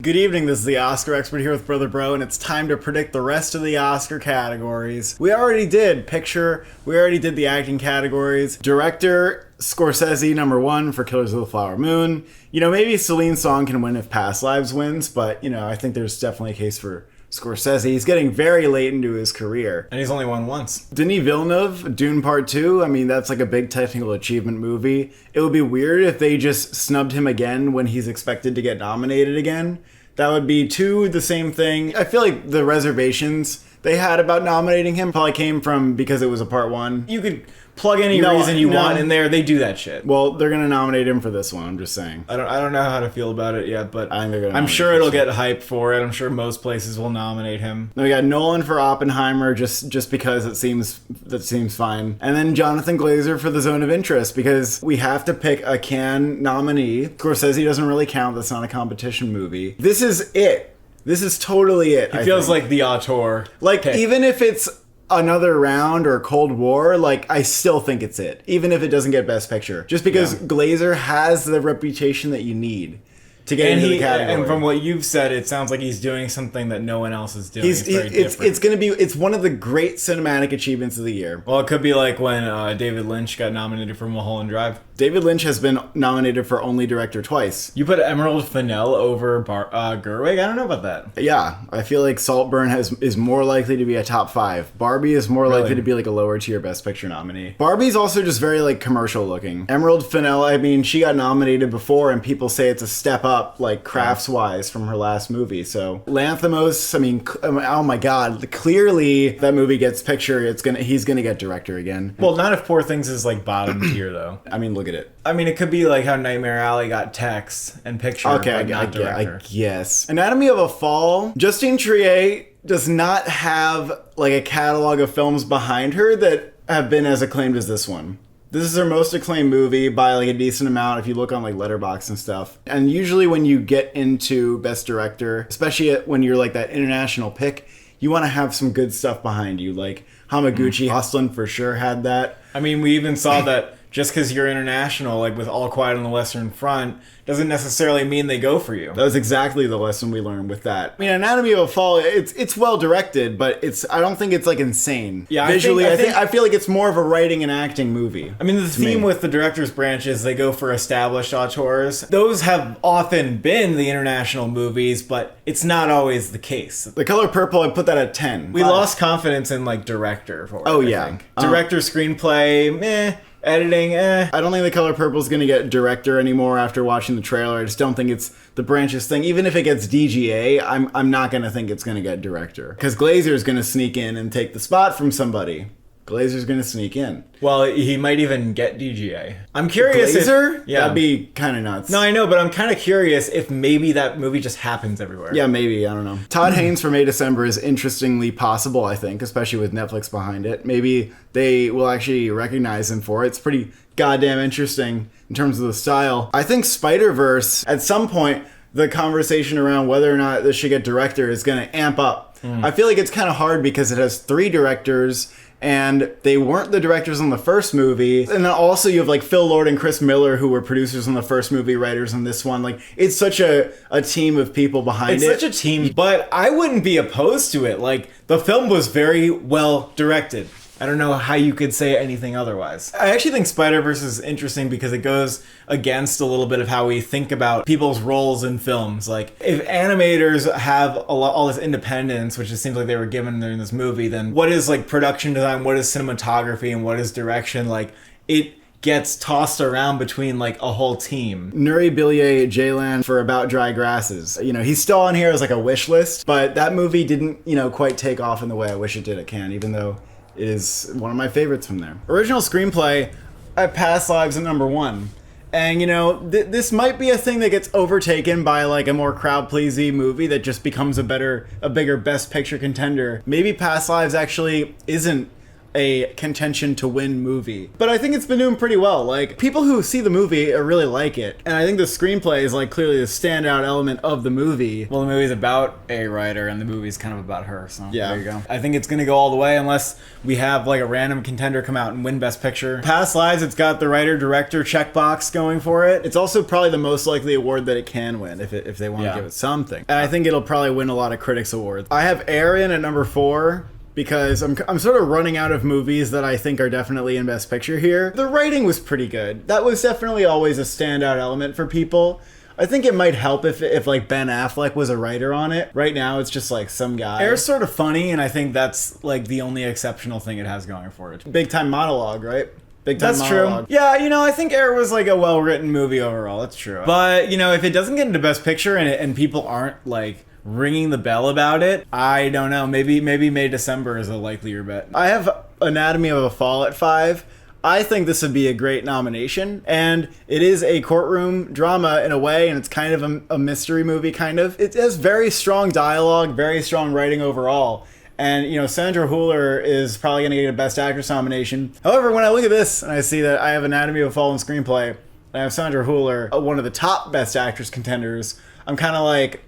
Good evening, this is the Oscar Expert here with Brother Bro, and it's time to predict the rest of the Oscar categories. We already did Picture, we already did the acting categories. Director, Scorsese, #1 for Killers of the Flower Moon. You know, maybe Celine's Song can win if Past Lives wins, but, you know, I think there's definitely a case for Scorsese. He's getting very late into his career. And he's only won once. Denis Villeneuve, Dune Part 2, I mean, that's like a big technical achievement movie. It would be weird if they just snubbed him again when he's expected to get nominated again. That would be the same thing. I feel like the reservations they had about nominating him probably came from because it was a Part 1. You could plug any reason you want in there. They do that shit. Well, they're gonna nominate him for this one. I'm just saying. I don't know how to feel about it yet, but I think they're gonna. I'm sure it'll get hype for it. I'm sure most places will nominate him. Then we got Nolan for Oppenheimer, just because that seems fine, and then Jonathan Glazer for The Zone of Interest because we have to pick a Cannes nominee. Scorsese doesn't really count. That's not a competition movie. This is it. This is totally it. It feels like the auteur. Like pick. Even if it's Another Round or Cold War, like, I still think it's it, even if it doesn't get Best Picture, just because Glazer has the reputation that you need to get into the category. And from what you've said, it sounds like he's doing something that no one else is doing. It's one of the great cinematic achievements of the year. Well, it could be like when David Lynch got nominated for Mulholland Drive. David Lynch has been nominated for only director twice. You put Emerald Fennell over Gerwig? I don't know about that. Yeah, I feel like Saltburn is more likely to be a top 5. Barbie is more likely to be like a lower tier Best Picture nominee. Barbie's also just very like commercial looking. Emerald Fennell, I mean, she got nominated before and people say it's a step up like crafts wise from her last movie. So Lanthimos, I mean, oh my god, clearly that movie gets Picture. He's gonna get director again. Well, not if Poor Things is like bottom tier though. I mean, look at it. I mean, it could be like how Nightmare Alley got text and Picture, okay, but not director. I guess. Anatomy of a Fall. Justine Triet does not have like a catalog of films behind her that have been as acclaimed as this one. This is her most acclaimed movie by like a decent amount if you look on like Letterboxd and stuff. And usually when you get into Best Director, especially when you're like that international pick, you want to have some good stuff behind you. Like Hamaguchi Hustlin' for sure had that. I mean, we even saw that just because you're international, like with All Quiet on the Western Front, doesn't necessarily mean they go for you. That was exactly the lesson we learned with that. I mean, Anatomy of a Fall, it's well directed, but I don't think it's like insane. Yeah, visually, I feel like it's more of a writing and acting movie. I mean, the theme with the director's branch is they go for established auteurs. Those have often been the international movies, but it's not always the case. The Color Purple, I put that at 10. We lost confidence in like director for it. Oh, I yeah. think. Director, screenplay, meh. Editing, I don't think The Color Purple is going to get director anymore after watching the trailer. I just don't think it's the branch's thing. Even if it gets DGA, I'm not going to think it's going to get director. Because Glazer's going to sneak in and take the spot from somebody. Glazer's going to sneak in. Well, he might even get DGA. I'm curious Glazer? That'd be kind of nuts. No, I know, but I'm kind of curious if maybe that movie just happens everywhere. Yeah, maybe. I don't know. Todd Haynes for May December is interestingly possible, I think, especially with Netflix behind it. Maybe they will actually recognize him for it. It's pretty goddamn interesting in terms of the style. I think Spider-Verse, at some point, the conversation around whether or not this should get director is going to amp up. I feel like it's kind of hard because it has 3 directors and they weren't the directors on the first movie. And then also you have like Phil Lord and Chris Miller who were producers on the first movie, writers on this one. Like, it's such a team of people behind it. It's such a team, but I wouldn't be opposed to it. Like, the film was very well directed. I don't know how you could say anything otherwise. I actually think Spider-Verse is interesting because it goes against a little bit of how we think about people's roles in films. Like, if animators have all this independence, which it seems like they were given during this movie, then what is like production design, what is cinematography, and what is direction? Like, it gets tossed around between like a whole team. Nuri Bilge Ceylan for About Dry Grasses. You know, he's still on here as like a wish list, but that movie didn't, quite take off in the way I wish it did at Cannes, even though it is one of my favorites from there. Original screenplay, I Past Lives at #1. And, this might be a thing that gets overtaken by like a more crowd-pleasing movie that just becomes a bigger Best Picture contender. Maybe Past Lives actually isn't a contention to win movie. But I think it's been doing pretty well. Like, people who see the movie really like it. And I think the screenplay is like clearly the standout element of the movie. Well, the movie's about a writer, and the movie's kind of about her, so Yeah. there you go. I think it's gonna go all the way unless we have like a random contender come out and win Best Picture. Past lives, it's got the writer-director checkbox going for it. It's also probably the most likely award that it can win if they want to Yeah. give it something. And I think it'll probably win a lot of critics awards. I have Air in at number 4 because I'm sort of running out of movies that I think are definitely in Best Picture here. The writing was pretty good. That was definitely always a standout element for people. I think it might help if like Ben Affleck was a writer on it. Right now it's just like some guy. Air's sort of funny, and I think that's like the only exceptional thing it has going for it. Big time monologue, right? Big time That's monologue. true. Yeah, I think Air was like a well-written movie overall. That's true. But, if it doesn't get into Best Picture and people aren't like ringing the bell about it, I don't know. Maybe May December is a likelier bet. I have Anatomy of a Fall at 5. I think this would be a great nomination, and it is a courtroom drama in a way, and it's kind of a mystery movie, kind of. It has very strong dialogue, very strong writing overall, and, Sandra Hüller is probably going to get a Best Actress nomination. However, when I look at this, and I see that I have Anatomy of a Fall and Screenplay, and I have Sandra Hüller, one of the top Best Actress contenders, I'm kind of like,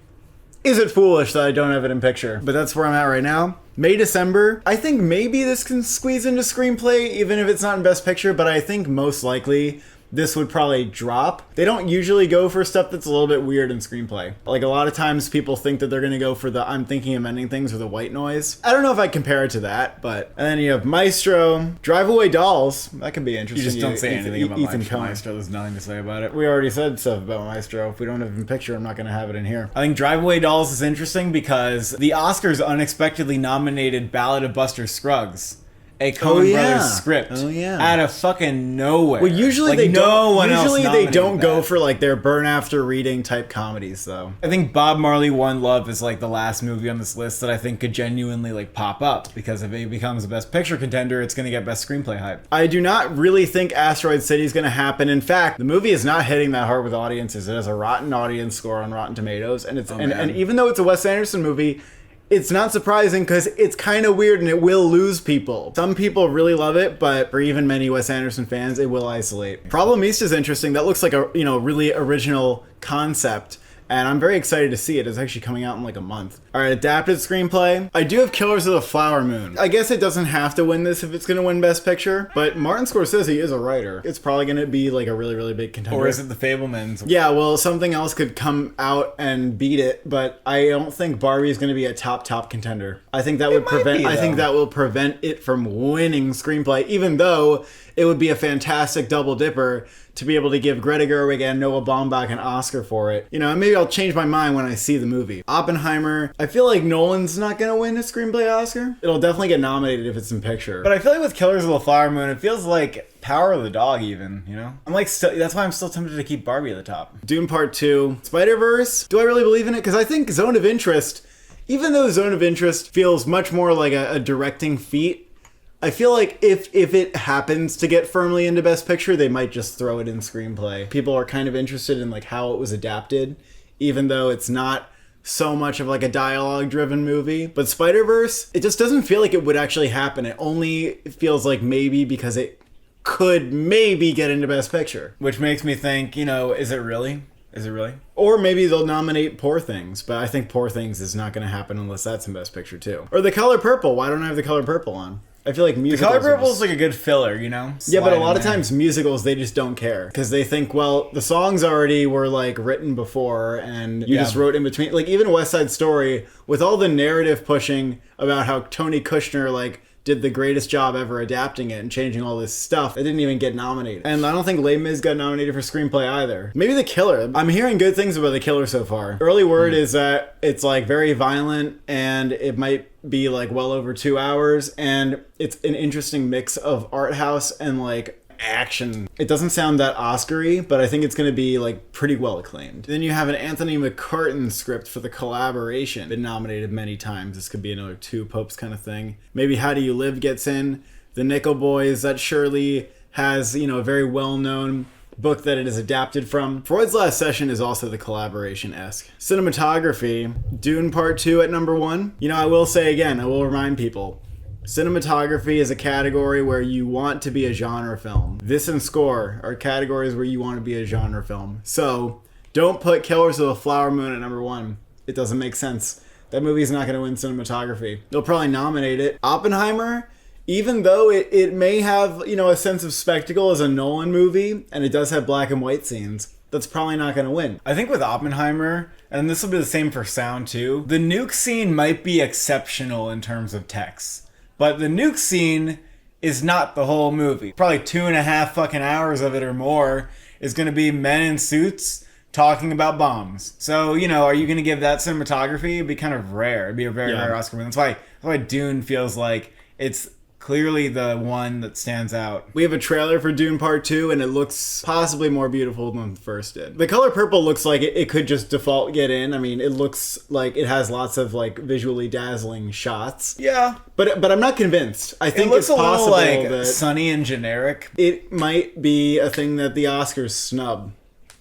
is it foolish that I don't have it in picture? But that's where I'm at right now. May, December. I think maybe this can squeeze into Screenplay, even if it's not in Best Picture, but I think most likely this would probably drop. They don't usually go for stuff that's a little bit weird in Screenplay. Like, a lot of times people think that they're going to go for the I'm thinking of ending things or the white noise. I don't know if I compare it to that, but... And then you have Maestro, Drive Away Dolls. That could be interesting. You just don't say anything about Ethan Coen. Maestro. There's nothing to say about it. We already said stuff about Maestro. If we don't have it in picture, I'm not going to have it in here. I think Drive Away Dolls is interesting because the Oscars unexpectedly nominated Ballad of Buster Scruggs, a Coen Brothers script, out of fucking nowhere. Well, usually like, they no don't. one Usually else they don't nominated go that. for like their burn after reading type comedies, though. I think Bob Marley One Love is like the last movie on this list that I think could genuinely like pop up, because if it becomes a Best Picture contender, it's going to get Best Screenplay hype. I do not really think Asteroid City is going to happen. In fact, the movie is not hitting that hard with audiences. It has a rotten audience score on Rotten Tomatoes, and it's and even though it's a Wes Anderson movie, it's not surprising because it's kind of weird and it will lose people. Some people really love it, but for even many Wes Anderson fans, it will isolate. Problem East is interesting. That looks like a really original concept. And I'm very excited to see it. It's actually coming out in like a month. All right, adapted screenplay. I do have Killers of the Flower Moon. I guess it doesn't have to win this if it's going to win Best Picture, but Martin Scorsese is a writer. It's probably going to be like a really, really big contender. Or is it The Fabelmans? Yeah, well, something else could come out and beat it, but I don't think Barbie is going to be a top contender. I think that would prevent. I think that will prevent it from winning screenplay, even though it would be a fantastic double dipper to be able to give Greta Gerwig and Noah Baumbach an Oscar for it. Maybe I'll change my mind when I see the movie. Oppenheimer, I feel like Nolan's not going to win a screenplay Oscar. It'll definitely get nominated if it's in picture. But I feel like with Killers of the Flower Moon, it feels like Power of the Dog even, I'm like, that's why I'm still tempted to keep Barbie at the top. Dune Part 2. Spider-Verse, do I really believe in it? Because I think Zone of Interest, even though Zone of Interest feels much more like a directing feat, I feel like if it happens to get firmly into Best Picture, they might just throw it in screenplay. People are kind of interested in like how it was adapted, even though it's not so much of like a dialogue-driven movie. But Spider-Verse, it just doesn't feel like it would actually happen. It only feels like maybe because it could maybe get into Best Picture. Which makes me think, is it really? Is it really? Or maybe they'll nominate Poor Things, but I think Poor Things is not going to happen unless that's in Best Picture too. Or The Color Purple. Why don't I have The Color Purple on? I feel like musicals... The Color Purple is like a good filler, Yeah, but a lot of times musicals, they just don't care. Because they think, well, the songs already were like written before and you just wrote in between. Like even West Side Story, with all the narrative pushing about how Tony Kushner like did the greatest job ever adapting it and changing all this stuff, it didn't even get nominated. And I don't think Les Mis got nominated for screenplay either. Maybe The Killer. I'm hearing good things about The Killer so far. Early word is that it's like very violent and it might be like well over 2 hours, and it's an interesting mix of art house and like action. It doesn't sound that Oscar-y, but I think it's going to be like pretty well acclaimed. Then you have an Anthony McCartan script for The Collaboration. Been nominated many times. This could be another Two Popes kind of thing. Maybe How Do You Live gets in. The Nickel Boys, that surely has, a very well-known book that it is adapted from. Freud's Last Session is also The Collaboration-esque. Cinematography, Dune Part 2 at number 1. I will say again, I will remind people, Cinematography is a category where you want to be a genre film. This and score are categories where you want to be a genre film. So don't put Killers of the Flower Moon at number 1. It doesn't make sense. That movie's not going to win cinematography. They'll probably nominate it. Oppenheimer, even though it may have, a sense of spectacle as a Nolan movie, and it does have black and white scenes, that's probably not going to win. I think with Oppenheimer, and this will be the same for sound too, the nuke scene might be exceptional in terms of text. But the nuke scene is not the whole movie. Probably 2.5 fucking hours of it or more is going to be men in suits talking about bombs. So, are you going to give that cinematography? It'd be kind of rare. It'd be a very rare Oscar win. That's why Dune feels like it's clearly the one that stands out. We have a trailer for Dune Part 2, and it looks possibly more beautiful than the first did. The color purple looks like it could just default get in. I mean, it looks like it has lots of visually dazzling shots. Yeah. But I'm not convinced. I think it looks it's possible a little that sunny and generic. It might be a thing that the Oscars snub.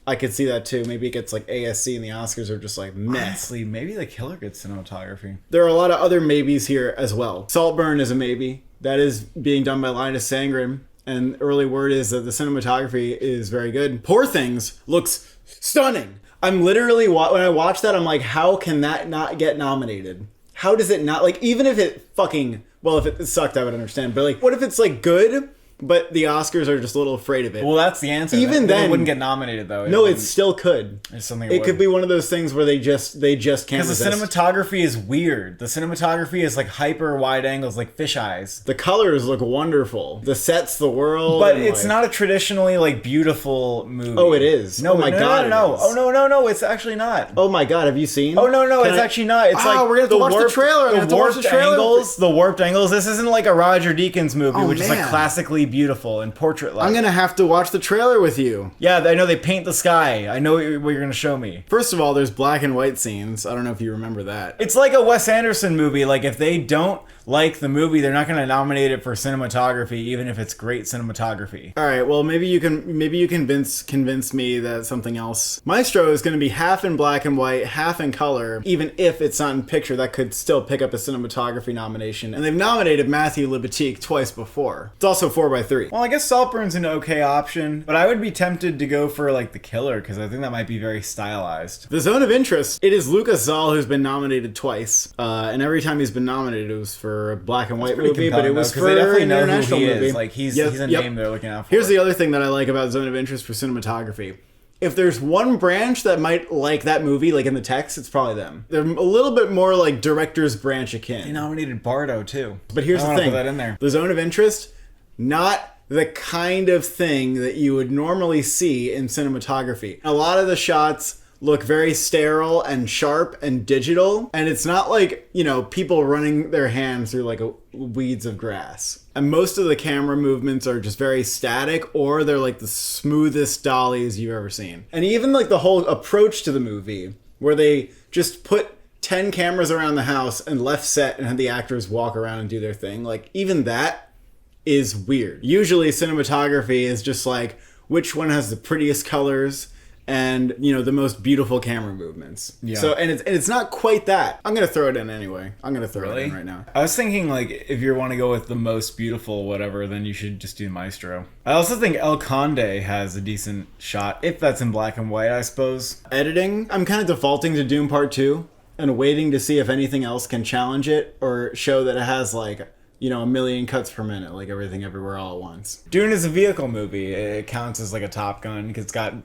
I could see that too. Maybe it gets ASC and the Oscars are just meh. Honestly, maybe The Killer gets cinematography. There are a lot of other maybes here as well. Saltburn is a maybe. That is being done by Linus Sandgren, and early word is that the cinematography is very good. Poor Things looks stunning. I'm literally, when I watch that, I'm like, how can that not get nominated? How does it not, even if it if it sucked, I would understand, but what if it's good, but the Oscars are just a little afraid of it? Well, that's the answer. Even then, it wouldn't get nominated though. No, it still could. It's something. It could be one of those things where they just can't. Because the resist. cinematography is weird. The cinematography is hyper wide angles, like fisheyes. The colors look wonderful. The sets, the world, but it's not a traditionally beautiful movie. Oh, it is. No, oh my god, no. Oh no, it's actually not. Oh my god, have you seen? Oh no, it's actually not. It's we're gonna have to watch the trailer. The warped angles. This isn't like a Roger Deakins movie, which is classically beautiful and portrait-like. I'm gonna have to watch the trailer with you. Yeah, I know they paint the sky. I know what you're gonna show me. First of all, there's black and white scenes. I don't know if you remember that. It's like a Wes Anderson movie. If they don't like the movie, they're not gonna nominate it for cinematography, even if it's great cinematography. All right, well maybe you convince me that something else. Maestro is gonna be half in black and white, half in color. Even if it's not in picture, that could still pick up a cinematography nomination. And they've nominated Matthew Libatique twice before. It's also 4x3. Well, I guess Saltburn's an okay option, but I would be tempted to go for The Killer because I think that might be very stylized. The Zone of Interest. It is Lucas Zoll who's been nominated twice, and every time he's been nominated, it was for a black and white movie, but it was for an international movie. He's a name they're looking out for. Here's the other thing that I like about Zone of Interest for cinematography. If there's one branch that might like that movie, in the text, it's probably them. They're a little bit more director's branch akin. They nominated Bardo too. But here's the thing. Put that in there. The Zone of Interest, not the kind of thing that you would normally see in cinematography. A lot of the shots look very sterile and sharp and digital, and it's not people running their hands through weeds of grass. And most of the camera movements are just very static, or they're the smoothest dollies you've ever seen. And even the whole approach to the movie, where they just put 10 cameras around the house and left set and had the actors walk around and do their thing, even that is weird. Usually cinematography is just which one has the prettiest colors and the most beautiful camera movements. Yeah. So and it's not quite that. I'm gonna throw it in anyway. I'm gonna throw it in right now. I was thinking if you want to go with the most beautiful whatever, then you should just do Maestro. I also think El Conde has a decent shot if that's in black and white, I suppose. Editing, I'm kind of defaulting to Dune Part 2 and waiting to see if anything else can challenge it or show that it has a million cuts per minute, Everything Everywhere All at Once. Dune is a vehicle movie. It counts as a Top Gun because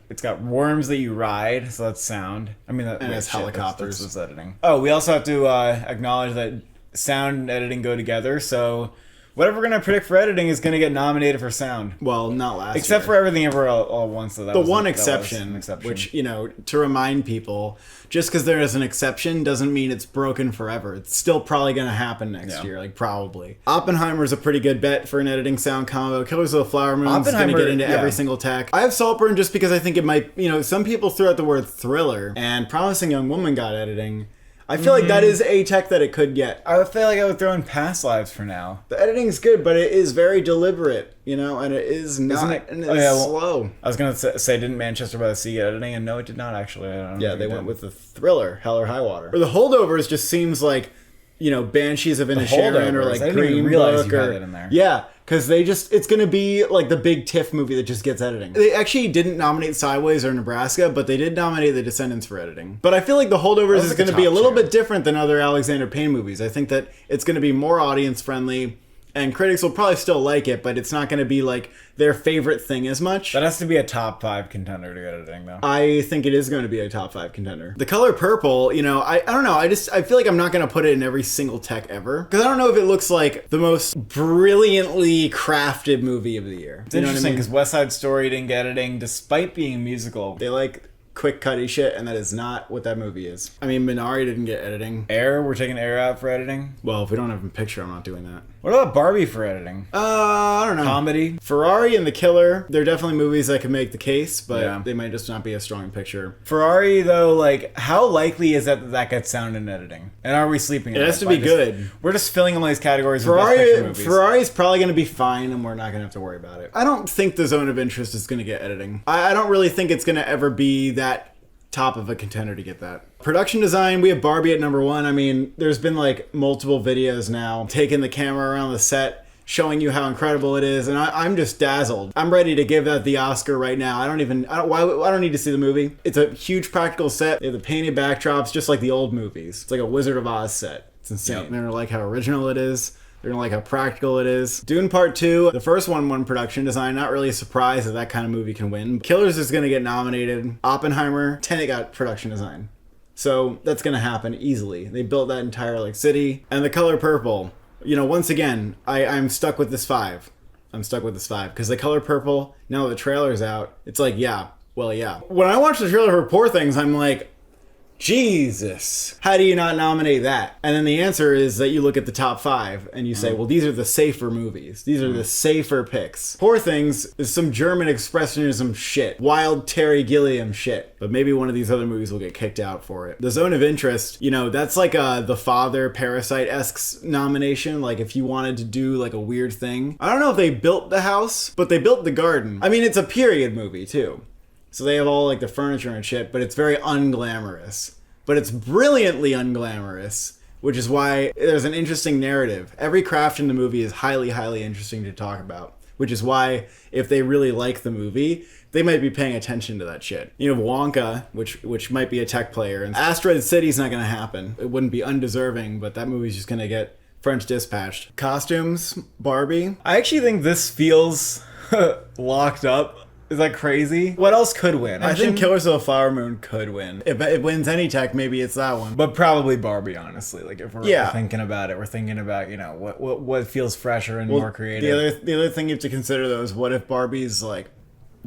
it's got worms that you ride, so that's sound. I mean, and it's helicopters. That's editing. Oh, we also have to acknowledge that sound and editing go together. So whatever we're gonna predict for editing is gonna get nominated for sound. Well, not last except year. For Everything Everywhere All at Once. So that was one exception, which to remind people, just because there is an exception doesn't mean it's broken forever. It's still probably going to happen next year, probably. Oppenheimer's a pretty good bet for an editing sound combo. Killers of the Flower Moon is going to get into every single tech. I have Saltburn just because I think it might, some people threw out the word thriller, and Promising Young Woman got editing. I feel like that is a tech that it could get. I feel like I would throw in Past Lives for now. The editing's good, but it is very deliberate, and it is not, and it's slow. I was going to say, didn't Manchester by the Sea get editing? And no, it did not, actually. I don't know they went with the thriller, Hell or High Water. Or The Holdovers just seems like Banshees of Inisherin or like I didn't even Green realize Book you or had that in there. yeah, because it's gonna be like the big TIFF movie that just gets editing. They actually didn't nominate Sideways or Nebraska, but they did nominate The Descendants for editing. But I feel like The Holdovers is gonna be a little bit different than other Alexander Payne movies. I think that it's gonna be more audience friendly. And critics will probably still like it, but it's not going to be like their favorite thing as much. That has to be a top 5 contender to get editing, though. I think it is going to be a top 5 contender. The Color Purple, I don't know. I feel like I'm not going to put it in every single tech ever. Because I don't know if it looks like the most brilliantly crafted movie of the year. It's interesting because West Side Story didn't get editing despite being a musical. They like quick cutty shit, and that is not what that movie is. I mean, Minari didn't get editing. Air, we're taking Air out for editing. Well, if we don't have a picture, I'm not doing that. What about Barbie for editing? I don't know. Comedy? Ferrari and The Killer, they're definitely movies that can make the case, but they might just not be a strong picture. Ferrari, though, like, how likely is that gets sound in editing? And are we sleeping? It has to be good. We're just filling all these categories with Best Picture movies. Ferrari's probably going to be fine, and we're not going to have to worry about it. I don't think The Zone of Interest is going to get editing. I don't really think it's going to ever be that top of a contender to get that. Production design, we have Barbie at number 1. I mean, there's been like multiple videos now taking the camera around the set, showing you how incredible it is, and I'm just dazzled. I'm ready to give that the Oscar right now. I don't need to see the movie. It's a huge practical set. They have the painted backdrops, just like the old movies. It's like a Wizard of Oz set. It's insane. Yep. They're gonna like how original it is. They're gonna like how practical it is. Dune Part 2, the first one won production design. Not really a surprise that kind of movie can win. Killers is gonna get nominated. Oppenheimer, Tenet got production design. So that's gonna happen easily. They built that entire city. And The Color Purple, once again, I'm stuck with this 5. I'm stuck with this 5 because The Color Purple, now that the trailer's out, it's like, yeah. When I watch the trailer for Poor Things, I'm like, Jesus, how do you not nominate that? And then the answer is that you look at the top 5 and you say, well, these are the safer movies. These are the safer picks. Poor Things is some German expressionism shit. Wild Terry Gilliam shit. But maybe one of these other movies will get kicked out for it. The Zone of Interest, that's like The Father, Parasite-esque nomination. Like if you wanted to do like a weird thing. I don't know if they built the house, but they built the garden. I mean, it's a period movie too. So they have all like the furniture and shit, but it's very unglamorous. But it's brilliantly unglamorous, which is why there's an interesting narrative. Every craft in the movie is highly, highly interesting to talk about, which is why if they really like the movie, they might be paying attention to that shit. You have Wonka, which might be a tech player, and Asteroid City's not going to happen. It wouldn't be undeserving, but that movie's just going to get French dispatched. Costumes, Barbie. I actually think this feels locked up. Is that crazy? What else could win? I think Killers of the Flower Moon could win. If it wins any tech, maybe it's that one. But probably Barbie, honestly. Like if we're thinking about it, we're thinking about, what feels fresher and more creative. The other thing you have to consider though is what if Barbie's like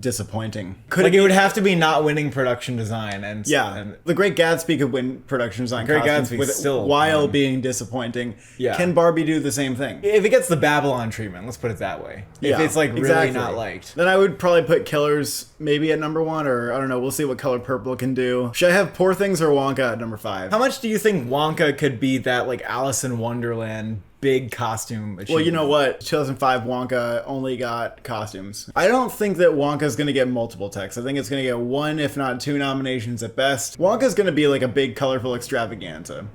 disappointing? It would have to be not winning production design and The Great Gatsby could win production design. Great Gatsby still while being disappointing. Yeah. Can Barbie do the same thing? If it gets the Babylon treatment, let's put it that way. If it's like really not liked, then I would probably put Killers maybe at number 1, or I don't know. We'll see what Color Purple can do. Should I have Poor Things or Wonka at number 5? How much do you think Wonka could be that like Alice in Wonderland big costume achievement? Well, you know what? 2005 Wonka only got costumes. I don't think that Wonka's going to get multiple techs. I think it's going to get 1, if not 2 nominations at best. Wonka's going to be like a big, colorful extravaganza.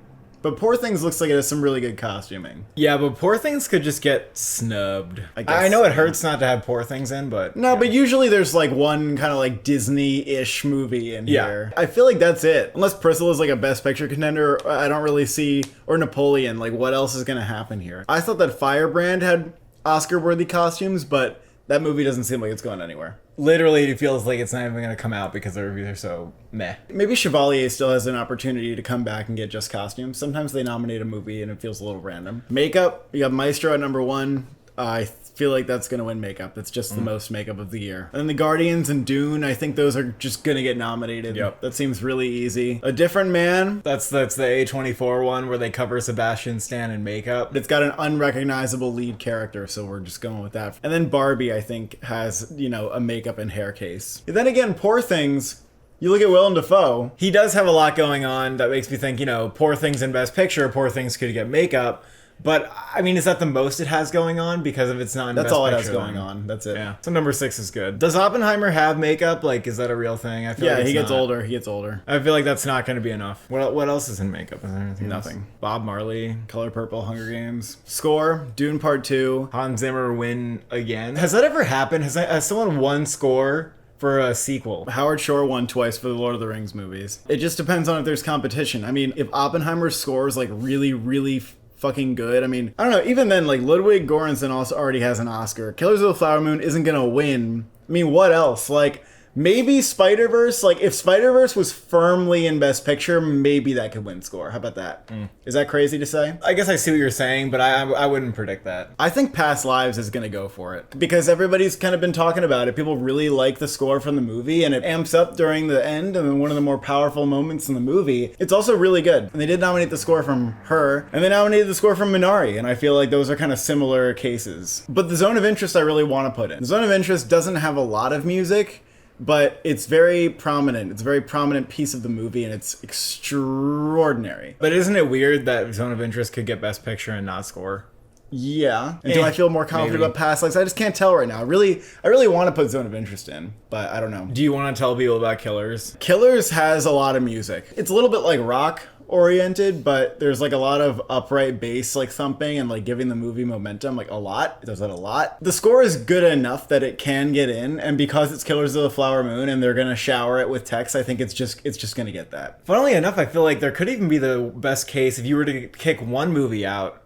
But Poor Things looks like it has some really good costuming. Yeah, but Poor Things could just get snubbed. I know it hurts not to have Poor Things in, but... No, but usually there's like one kind of like Disney-ish movie in here. I feel like that's it. Unless Priscilla's like a Best Picture contender, I don't really see... Or Napoleon, like what else is going to happen here? I thought that Firebrand had Oscar-worthy costumes, but that movie doesn't seem like it's going anywhere. Literally, it feels like it's not even going to come out because the reviews are so meh. Maybe Chevalier still has an opportunity to come back and get just costumes. Sometimes they nominate a movie and it feels a little random. Makeup, you got Maestro at number 1. I feel like that's going to win makeup. That's just the most makeup of the year. And then The Guardians and Dune, I think those are just going to get nominated. Yep. That seems really easy. A Different Man. That's the A24 one where they cover Sebastian Stan in makeup. It's got an unrecognizable lead character, so we're just going with that. And then Barbie, I think, has, a makeup and hair case. And then again, Poor Things... You look at Willem Dafoe. He does have a lot going on that makes me think, Poor Things in Best Picture, Poor Things could get makeup. But I mean, is that the most it has going on? Because if it's not in That's Best all it has Picture, going then- on. That's it. Yeah. So number 6 is good. Does Oppenheimer have makeup? Like, is that a real thing? I feel Yeah, like he it's gets not. older. He gets older. I feel like that's not going to be enough. What else is in makeup? Is there anything else? Nothing. Bob Marley, Color Purple, Hunger Games. Score, Dune Part 2. Hans Zimmer win again. Has that ever happened? Has someone won score for a sequel? Howard Shore won twice for the Lord of the Rings movies. It just depends on if there's competition. I mean, if Oppenheimer's score is like really fucking good. I mean, I don't know. Even then, like Ludwig Göransson also already has an Oscar. Killers of the Flower Moon isn't gonna win. I mean, what else? Like maybe Spider-Verse. Like if Spider-Verse was firmly in Best Picture, maybe that could win score. How about that? Is that crazy to say? I guess I see what you're saying, but I wouldn't predict that. I think Past Lives is gonna go for it because everybody's kind of been talking about it. People really like the score from the movie, and it amps up during the end, and then one of the more powerful moments in the movie. It's also really good, and they did nominate the score from her, and they nominated the score from Minari, and I feel like those are kind of similar cases. But the Zone of Interest I really want to put in. The Zone of Interest doesn't have a lot of music, but it's very prominent. It's a very prominent piece of the movie, and it's extraordinary. But isn't it weird that Zone of Interest could get Best Picture and not score? Yeah. And do I feel more confident maybe. about Past Lives? I just can't tell right now. I really want to put Zone of Interest in, but I don't know. Do you want to tell people about Killers? Killers has a lot of music. It's a little bit like rock oriented, but there's like a lot of upright bass like thumping and like giving the movie momentum, like a lot. It does that a lot. The score is good enough that it can get in, and because it's Killers of the Flower Moon and they're gonna shower it with text, I think it's just gonna get that. Funnily enough, I feel like there could even be the best case if you were to kick one movie out.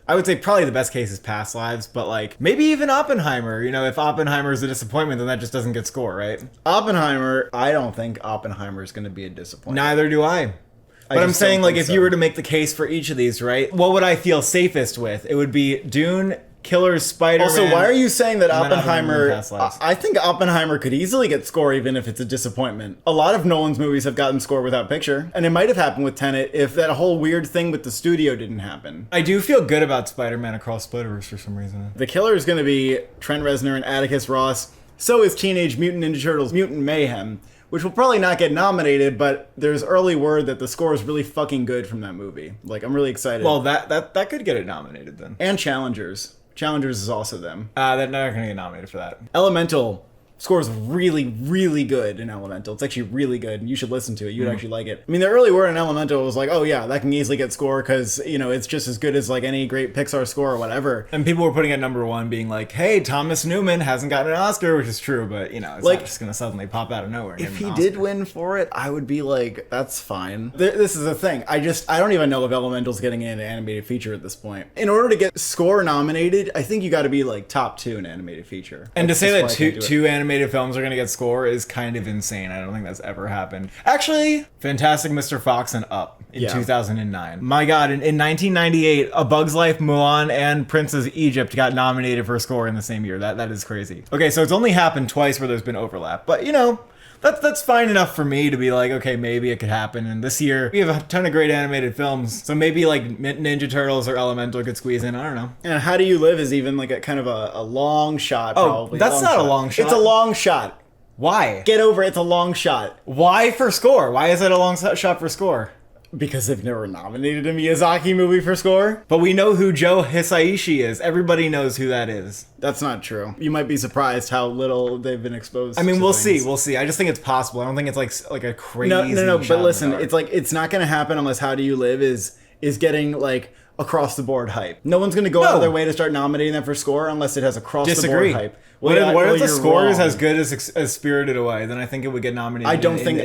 I would say probably the best case is Past Lives, but like maybe even Oppenheimer. You know, if Oppenheimer is a disappointment, then that just doesn't get score, right? Oppenheimer, I don't think Oppenheimer is gonna be a disappointment. Neither do I. But I'm just saying, don't like, think if so. you were to make the case for each of these, right? What would I feel safest with? It would be Dune, Killers, Spider-Man. Also, why are you saying that and then Oppenheimer... Past Lives. I think Oppenheimer could easily get score even if it's a disappointment. A lot of Nolan's movies have gotten score without picture. And it might have happened with Tenet if that whole weird thing with the studio didn't happen. I do feel good about Spider-Man Across Spider-Verse for some reason. The killer is going to be Trent Reznor and Atticus Ross. So is Teenage Mutant Ninja Turtles Mutant Mayhem, which will probably not get nominated, but there's early word that the score is really fucking good from that movie. Like, I'm really excited. Well, that could get it nominated then. And Challengers. Challengers is also them. They're not going to get nominated for that. Elemental scores really good in Elemental. It's actually really good, and you should listen to it. You'd actually like it. I mean, the early word in Elemental was like, oh yeah, that can easily get score because, you know, it's just as good as like any great Pixar score or whatever. And people were putting it number one, being like, hey, Thomas Newman hasn't gotten an Oscar, which is true, but, you know, it's Like, not just going to suddenly pop out of nowhere. And If get he an did Oscar. win for it, I would be like, that's fine. This is the thing. I don't even know if Elemental's getting into animated feature at this point. In order to get score nominated, I think you got to be like top 2 in animated feature. And to That's say just that why I can't do it. two animated films are going to get score is kind of insane. I don't think that's ever happened. Actually, Fantastic Mr. Fox and Up in Yeah. 2009. My God, in 1998, A Bug's Life, Mulan, and Princess Egypt got nominated for score in the same year. That is crazy. Okay, so it's only happened twice where there's been overlap. But, you know, that's fine enough for me to be like, okay, maybe it could happen. And this year, we have a ton of great animated films. So maybe like Ninja Turtles or Elemental could squeeze in. I don't know. And How Do You Live is even like a kind of a long shot, Oh, probably. that's not a long shot. It's a long shot. Why? Get over it. It's a long shot. Why for score? Why is it a long shot for score? Because they've never nominated a Miyazaki movie for score. But we know who Joe Hisaishi is. Everybody knows who that is. That's not true. You might be surprised how little they've been exposed I mean, to we'll things. see. We'll see. I just think it's possible. I don't think it's like a crazy. No. shot But in listen, the dark. it's like it's not going to happen unless How Do You Live is getting like across the board hype. No one's going to go out of their way to start nominating them for score unless it has across the Disagree. board hype. What if the you're score is wrong. as good as Spirited Away? Then I think it would get nominated. I don't think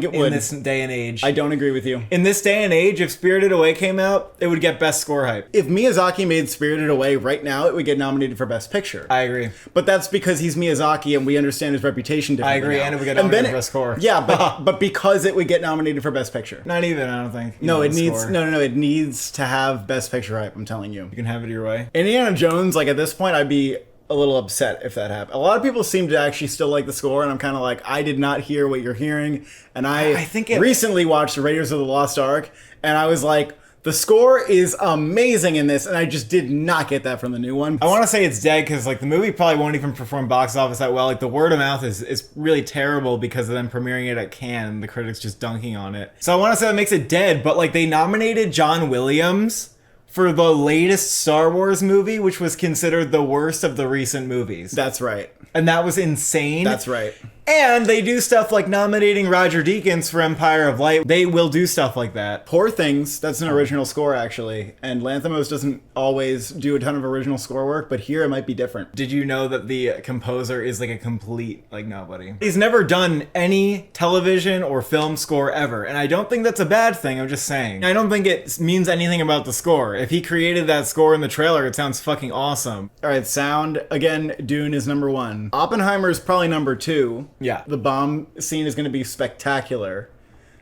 it would. in this day and age. I don't agree with you. In this day and age, if Spirited Away came out, it would get best score hype. If Miyazaki made Spirited Away right now, it would get nominated for Best Picture. I agree. But that's because he's Miyazaki and we understand his reputation differently. I agree, now. and it would get then nominated for Best Score. Yeah, but because it would get nominated for Best Picture. Not even. I don't think. No, You it know, the needs score. no. It needs to have Best Picture hype. I'm telling you. You can have it your way. Indiana Jones, like at this point, I'd be a little upset if that happened. A lot of people seem to actually still like the score, and I'm kind of like, I did not hear what you're hearing. And I think recently watched Raiders of the Lost Ark, and I was like, the score is amazing in this, and I just did not get that from the new one. I want to say it's dead because like the movie probably won't even perform box office that well. Like the word of mouth is really terrible because of them premiering it at Cannes, the critics just dunking on it. So I want to say that makes it dead. But like they nominated John Williams for the latest Star Wars movie, which was considered the worst of the recent movies. That's right. And that was insane. That's right. And they do stuff like nominating Roger Deakins for Empire of Light. They will do stuff like that. Poor Things, that's an original score, actually. And Lanthimos doesn't always do a ton of original score work, but here it might be different. Did you know that the composer is like a complete, like, nobody? He's never done any television or film score ever. And I don't think that's a bad thing, I'm just saying. I don't think it means anything about the score. If he created that score in the trailer, it sounds fucking awesome. All right, sound. Again, Dune is number 1. Oppenheimer is probably number 2. Yeah. The bomb scene is going to be spectacular.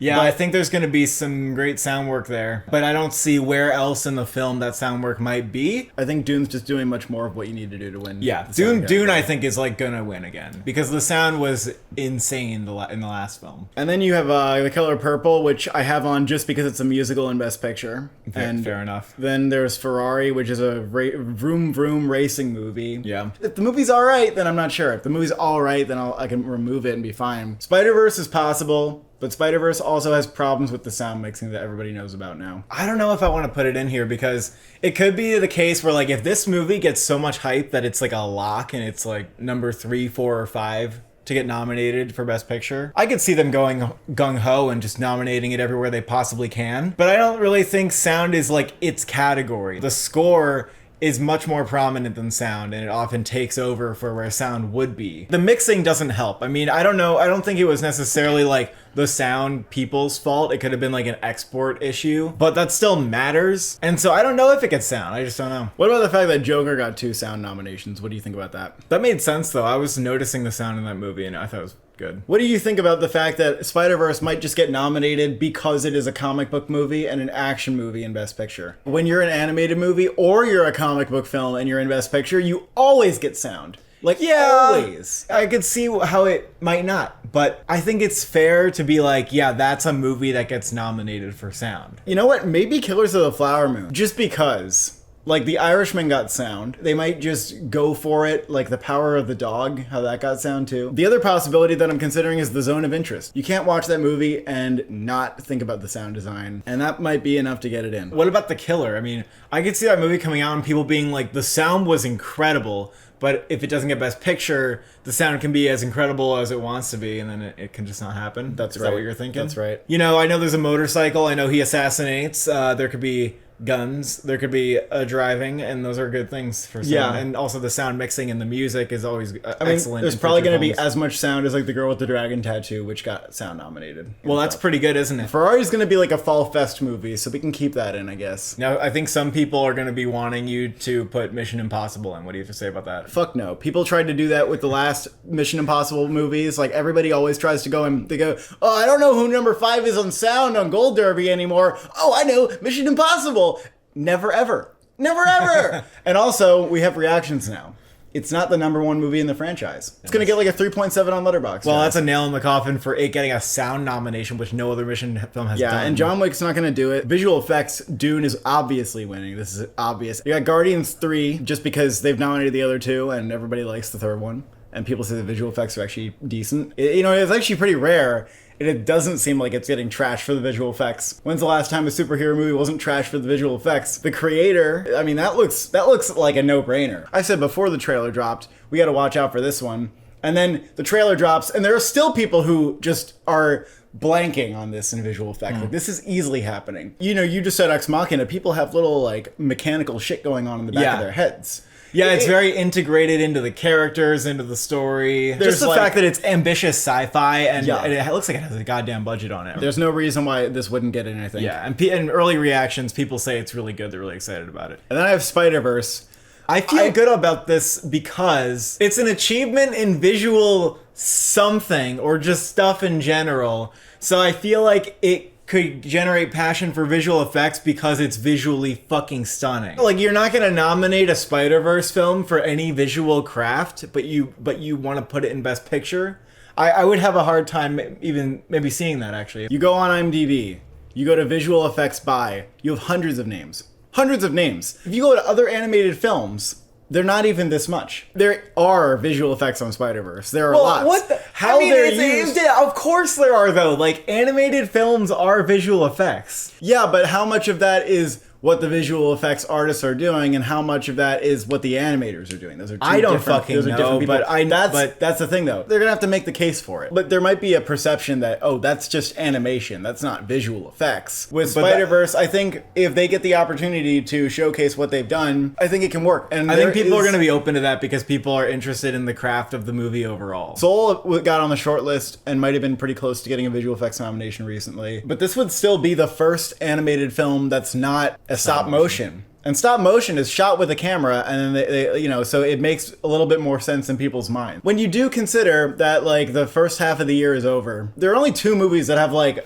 Yeah, But- I think there's going to be some great sound work there. But I don't see where else in the film that sound work might be. I think Dune's just doing much more of what you need to do to win. Yeah, the sound Dune category. I think is like going to win again. Because the sound was insane in the last film. And then you have The Color Purple, which I have on just because it's a musical and Best Picture. And Fair enough. then there's Ferrari, which is a vroom vroom racing movie. Yeah. If the movie's all right, then I'm not sure. If the movie's all right, then I can remove it and be fine. Spider-Verse is possible, but Spider-Verse also has problems with the sound mixing that everybody knows about now. I don't know if I want to put it in here because it could be the case where, like, if this movie gets so much hype that it's like a lock and it's like number 3, 4, or 5 to get nominated for Best Picture, I could see them going gung-ho and just nominating it everywhere they possibly can. But I don't really think sound is like its category. The score is much more prominent than sound, and it often takes over for where sound would be. The mixing doesn't help. I mean, I don't know. I don't think it was necessarily like the sound people's fault. It could have been like an export issue, but that still matters. And so I don't know if it gets sound. I just don't know. What about the fact that Joker got 2 sound nominations? What do you think about that? That made sense though. I was noticing the sound in that movie and I thought it was good. What do you think about the fact that Spider-Verse might just get nominated because it is a comic book movie and an action movie in Best Picture? When you're an animated movie or you're a comic book film and you're in Best Picture, you always get sound. Like, always. I could see how it might not, but I think it's fair to be like, yeah, that's a movie that gets nominated for sound. You know what? Maybe Killers of the Flower Moon. Just because. Like, The Irishman got sound. They might just go for it, like The Power of the Dog, how that got sound too. The other possibility that I'm considering is The Zone of Interest. You can't watch that movie and not think about the sound design, and that might be enough to get it in. What about The Killer? I mean, I could see that movie coming out and people being like, the sound was incredible, but if it doesn't get Best Picture, the sound can be as incredible as it wants to be, and then it can just not happen. That's Is right. that what you're thinking? That's right. You know, I know there's a motorcycle. I know he assassinates. There could be guns. There could be driving, and those are good things for sound. Yeah. And also the sound mixing and the music is always I mean, excellent. there's in probably feature going to be films. as much sound as like The Girl with the Dragon Tattoo, which got sound nominated. Well, that's pretty good, isn't it? Ferrari's going to be like a fall fest movie, so we can keep that in, I guess. Now, I think some people are going to be wanting you to put Mission Impossible in. What do you have to say about that? Fuck no. People tried to do that with the last Mission Impossible movies. Like, everybody always tries to go and they go, oh, I don't know who number 5 is on sound on Gold Derby anymore. Oh, I know, Mission Impossible. Never ever. Never ever. And also, we have reactions now. It's not the number 1 movie in the franchise. It's going to get like a 3.7 on Letterboxd. Well, that's a nail in the coffin for it getting a sound nomination, which no other Mission film has done. Yeah, and John Wick's not going to do it. Visual effects, Dune is obviously winning. This is obvious. You got Guardians 3, just because they've nominated the other 2, and everybody likes the third one. And people say the visual effects are actually decent. It's actually pretty rare. And it doesn't seem like it's getting trashed for the visual effects. When's the last time a superhero movie wasn't trashed for the visual effects? The creator, I mean, that looks like a no-brainer. I said before the trailer dropped, we got to watch out for this one. And then the trailer drops, and there are still people who just are blanking on this in visual effect. Like, this is easily happening. You just said Ex Machina. People have little, like, mechanical shit going on in the back of their heads. Yeah, it's very integrated into the characters, into the story. Just the fact that it's ambitious sci-fi and it looks like it has a goddamn budget on it. There's no reason why this wouldn't get in, I think. Yeah, and early reactions, people say it's really good. They're really excited about it. And then I have Spider-Verse. I feel good about this because it's an achievement in visual something or just stuff in general. So I feel like it could generate passion for visual effects because it's visually fucking stunning. Like, you're not gonna nominate a Spider-Verse film for any visual craft, but you want to put it in Best Picture. I would have a hard time even maybe seeing that, actually. You go on IMDb, you go to visual effects by, you have hundreds of names. Hundreds of names. If you go to other animated films, they're not even this much. There are visual effects on Spider-Verse. There are lots. What the? How they're used? Of course there are, though. Like, animated films are visual effects. Yeah, but how much of that is what the visual effects artists are doing and how much of that is what the animators are doing. Those are two I don't different, fucking those are different know, people. but That's the thing though. They're gonna have to make the case for it. But there might be a perception that, oh, that's just animation. That's not visual effects. With Spider-Verse, I think if they get the opportunity to showcase what they've done, I think it can work. And I think people are going to be open to that because people are interested in the craft of the movie overall. Soul got on the short list and might have been pretty close to getting a visual effects nomination recently. But this would still be the first animated film that's not a stop motion. And stop motion is shot with a camera, and then they so it makes a little bit more sense in people's minds. When you do consider that, like, the first half of the year is over, there are only 2 movies that have, like,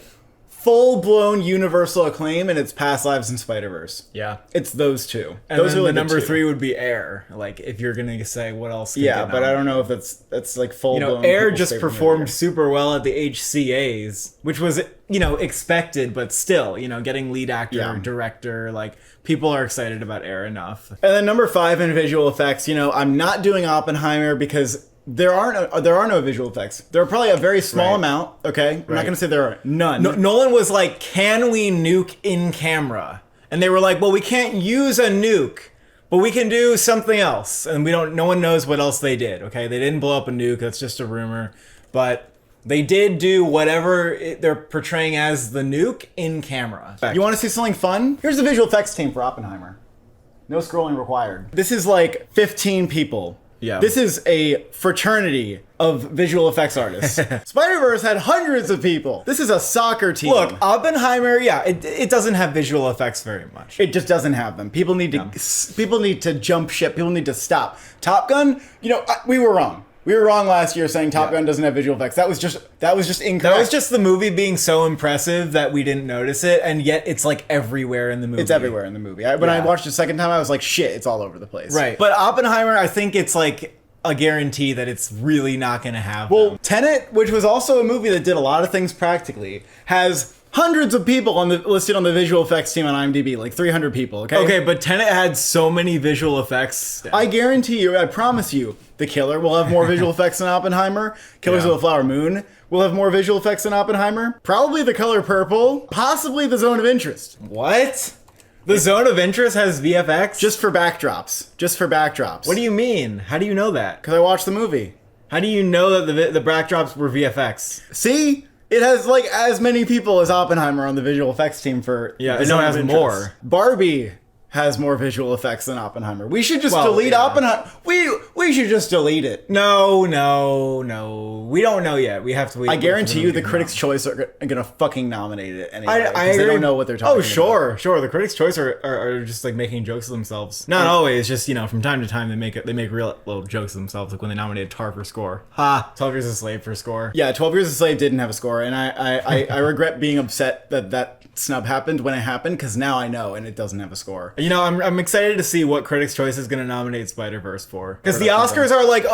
full-blown universal acclaim, and it's Past Lives and Spider-Verse. Yeah. It's those 2. And those then are the like number 2. 3 would be Air. Like, if you're going to say what else could Yeah, get but I don't nominated. know if that's like full-blown. Air people's just favorite performed movie. super well at the HCAs, which was, expected, but still, getting lead actor, Yeah. director, like, people are excited about Air enough. And then number 5 in visual effects, I'm not doing Oppenheimer because there are no visual effects. There are probably a very small Right. amount, okay? I'm not going to say there are none. Nolan was like, can we nuke in camera? And they were like, well, we can't use a nuke, but we can do something else. And no one knows what else they did, okay? They didn't blow up a nuke, that's just a rumor. But they did do whatever they're portraying as the nuke in camera. You want to see something fun? Here's the visual effects team for Oppenheimer. No scrolling required. This is like 15 people. Yeah. This is a fraternity of visual effects artists. Spider-Verse had hundreds of people. This is a soccer team. Look, Oppenheimer, it doesn't have visual effects very much. It just doesn't have them. People need to jump ship. People need to stop. Top Gun, we were wrong. We were wrong last year saying Top Gun doesn't have visual effects. That was just incorrect. That was just the movie being so impressive that we didn't notice it, and yet it's like everywhere in the movie. It's everywhere in the movie. When I watched it the second time, I was like, shit, it's all over the place. Right. But Oppenheimer, I think it's like a guarantee that it's really not going to have them. Tenet, which was also a movie that did a lot of things practically, has hundreds of people listed on the visual effects team on IMDb, like 300 people, okay? Okay, but Tenet had so many visual effects. I guarantee you, I promise you, The Killer will have more visual effects than Oppenheimer. Killers of the Flower Moon will have more visual effects than Oppenheimer. Probably The Color Purple. Possibly The Zone of Interest. What? The Zone of Interest has VFX? Just for backdrops. What do you mean? How do you know that? Because I watched the movie. How do you know that the backdrops were VFX? See? It has like as many people as Oppenheimer on the visual effects team for Yeah, The it Zone has of Interest. more. Barbie has more visual effects than Oppenheimer. We should just delete yeah. Oppenheimer. We should just delete it. No. We don't know yet. We have to wait. I guarantee you the Critics' Choice are going to fucking nominate it anyway. I 'cause they agree. don't know what they're talking about. Sure. The Critics' Choice are just like making jokes of themselves. Not always, just from time to time they make real little jokes of themselves. Like when they nominated Tar for score. 12 Years a Slave for score. Yeah, 12 Years a Slave didn't have a score, and I regret being upset that snub happened when it happened, because now I know, and it doesn't have a score. I'm excited to see what Critics' Choice is going to nominate Spider-Verse for. Because the Oscars are like,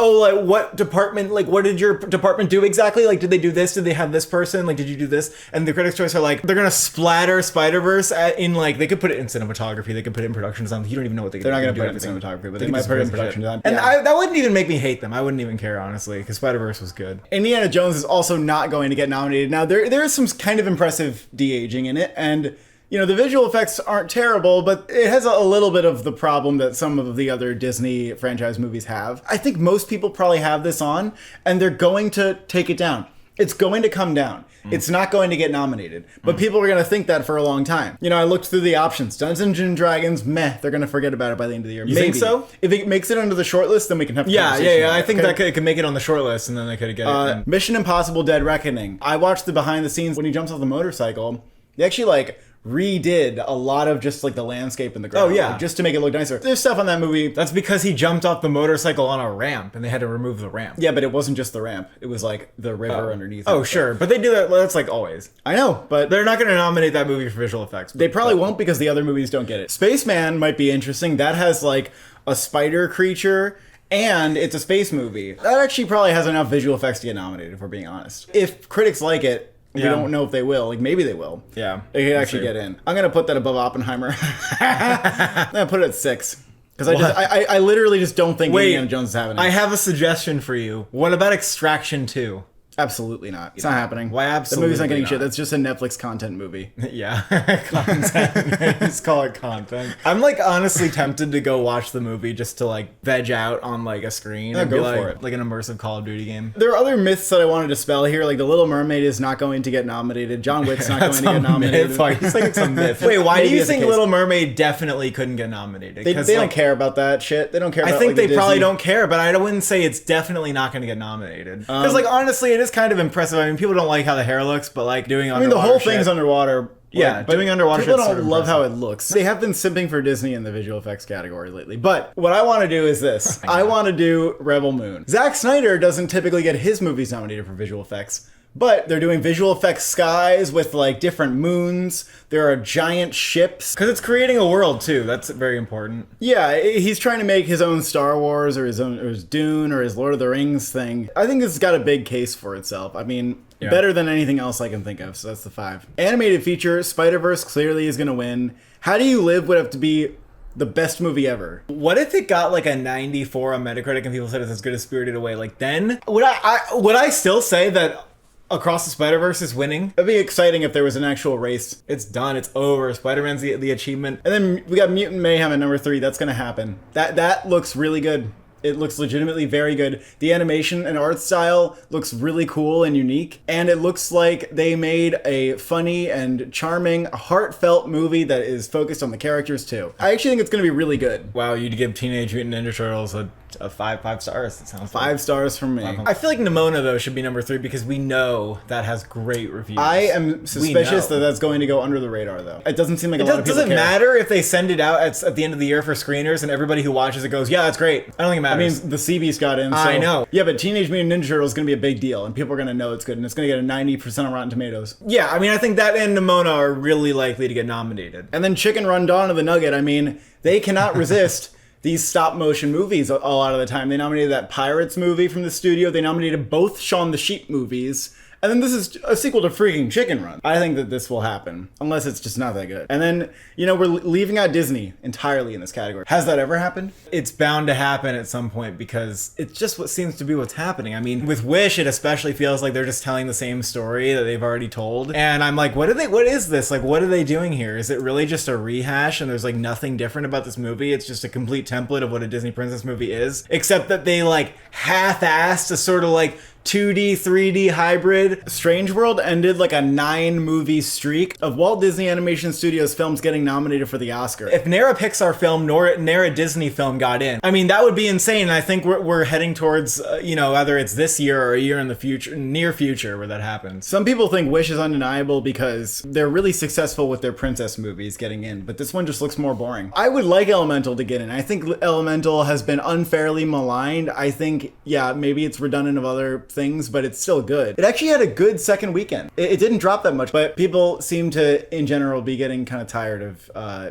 what department, what did your department do exactly? Like, did they do this? Did they have this person? Like, did you do this? And the Critics' Choice are like, they're going to splatter Spider-Verse in, like, they could put it in cinematography, they could put it in production design. You don't even know what They're not going to do put it in everything. cinematography, but they might put it in production design. And Yeah. that wouldn't even make me hate them. I wouldn't even care, honestly, because Spider-Verse was good. Indiana Jones is also not going to get nominated. Now, there is some kind of impressive de-aging in it, and the visual effects aren't terrible, but it has a little bit of the problem that some of the other Disney franchise movies have. I think most people probably have this on, and they're going to take it down. It's going to come down. It's not going to get nominated. But people are going to think that for a long time. I looked through the options. Dungeons and Dragons, meh. They're going to forget about it by the end of the year. You think so? If it makes it onto the short list, then we can have a Yeah. conversation about I it, think okay? that could make it on the short list, and then they could get it. Mission Impossible Dead Reckoning. I watched the behind the scenes when he jumps off the motorcycle. They actually redid a lot of just the landscape and the ground. Oh, yeah. Just to make it look nicer. There's stuff on that movie. That's because he jumped off the motorcycle on a ramp, and they had to remove the ramp. Yeah, but it wasn't just the ramp. It was the river underneath. Oh, sure. But they do that. That's always. I know, but They're not going to nominate that movie for visual effects. they probably won't because the other movies don't get it. Spaceman might be interesting. That has a spider creature, and it's a space movie. That actually probably has enough visual effects to get nominated, if we're being honest. If critics like it, we don't know if they will. Maybe they will. Yeah. They could actually get in. I'm going to put that above Oppenheimer. I'm going to put it at 6. Because I literally just don't think Indiana Jones is having it. I have a suggestion for you. What about Extraction 2? Absolutely not. It's not happening. Why The absolutely movie's not getting not? shit. That's just a Netflix content movie. Yeah, content. Just call it content. I'm like honestly tempted to go watch the movie just to like veg out on like a screen and go be like, for it. like an immersive Call of Duty game. There are other myths that I wanted to spell here, like The Little Mermaid is not going to get nominated. John Wick's not going to get nominated. Myth. You think it's a myth? Wait, why do Maybe you it's a think case. Little Mermaid definitely couldn't get nominated? They 'Cause, don't like, care about that shit. They don't care about I think like, they probably Disney. don't care, but I wouldn't say it's definitely not going to get nominated. Because, like, honestly, it is kind of impressive. I mean, people don't like how the hair looks, but like doing I mean, the underwater whole shit- thing's underwater. Yeah, but doing underwater people shit's don't sort of love how it impressive. looks. They have been simping for Disney in the visual effects category lately. But what I want to do is this. I want to do Rebel Moon. Zack Snyder doesn't typically get his movies nominated for visual effects. But they're doing visual effects skies with like different moons. There are giant ships. Because it's creating a world too. That's very important. Yeah, he's trying to make his own Star Wars or his own or his Dune or his Lord of the Rings thing. I think this has got a big case for itself. I mean, better than anything else I can think of. So that's the 5. Animated feature, Spider-Verse clearly is going to win. How Do You Live would have to be the best movie ever. What if it got like a 94 on Metacritic and people said it's as good as Spirited Away? Like then would I still say that Across the Spider-Verse is winning? It'd be exciting if there was an actual race. It's done. It's over. Spider-Man's the achievement. And then we got Mutant Mayhem at number 3. That's going to happen. That looks really good. It looks legitimately very good. The animation and art style looks really cool and unique. And it looks like they made a funny and charming, heartfelt movie that is focused on the characters too. I actually think it's going to be really good. Wow, you'd give Teenage Mutant Ninja Turtles a 5 stars. It sounds like. 5 stars from me. I feel like Nimona though should be number 3 because we know that has great reviews. I am suspicious know. that that's going to go under the radar though. It doesn't seem like a lot of people Does it care. matter if they send it out at the end of the year for screeners and everybody who watches it goes, yeah, that's great? I don't think it I matters. mean, the Seabeast got in. So. I know. Yeah, but Teenage Mutant Ninja Turtles is going to be a big deal, and people are going to know it's good, and it's going to get a 90% on Rotten Tomatoes. Yeah, I mean, I think that and Nimona are really likely to get nominated. And then Chicken Run Dawn of the Nugget, I mean, they cannot resist these stop-motion movies a lot of the time. They nominated that Pirates movie from the studio. They nominated both Shaun the Sheep movies. And then this is a sequel to freaking Chicken Run. I think that this will happen, unless it's just not that good. And then, you know, we're leaving out Disney entirely in this category. Has that ever happened? It's bound to happen at some point because it's just what seems to be what's happening. I mean, with Wish, it especially feels like they're just telling the same story that they've already told. And I'm like, what is this? Like, what are they doing here? Is it really just a rehash and there's like nothing different about this movie? It's just a complete template of what a Disney princess movie is, except that they like half-assed a sort of like 2D, 3D hybrid. Strange World ended like a 9-movie streak of Walt Disney Animation Studios films getting nominated for the Oscar. If ne'er a Pixar film nor ne'er a Disney film got in, I mean, that would be insane. I think we're heading towards, you know, either it's this year or a year in the future, near future, where that happens. Some people think Wish is undeniable because they're really successful with their princess movies getting in, but this one just looks more boring. I would like Elemental to get in. I think Elemental has been unfairly maligned. I think, yeah, maybe it's redundant of other things, but it's still good. It actually had a good second weekend. It didn't drop that much, but people seem to, in general, be getting kind of tired of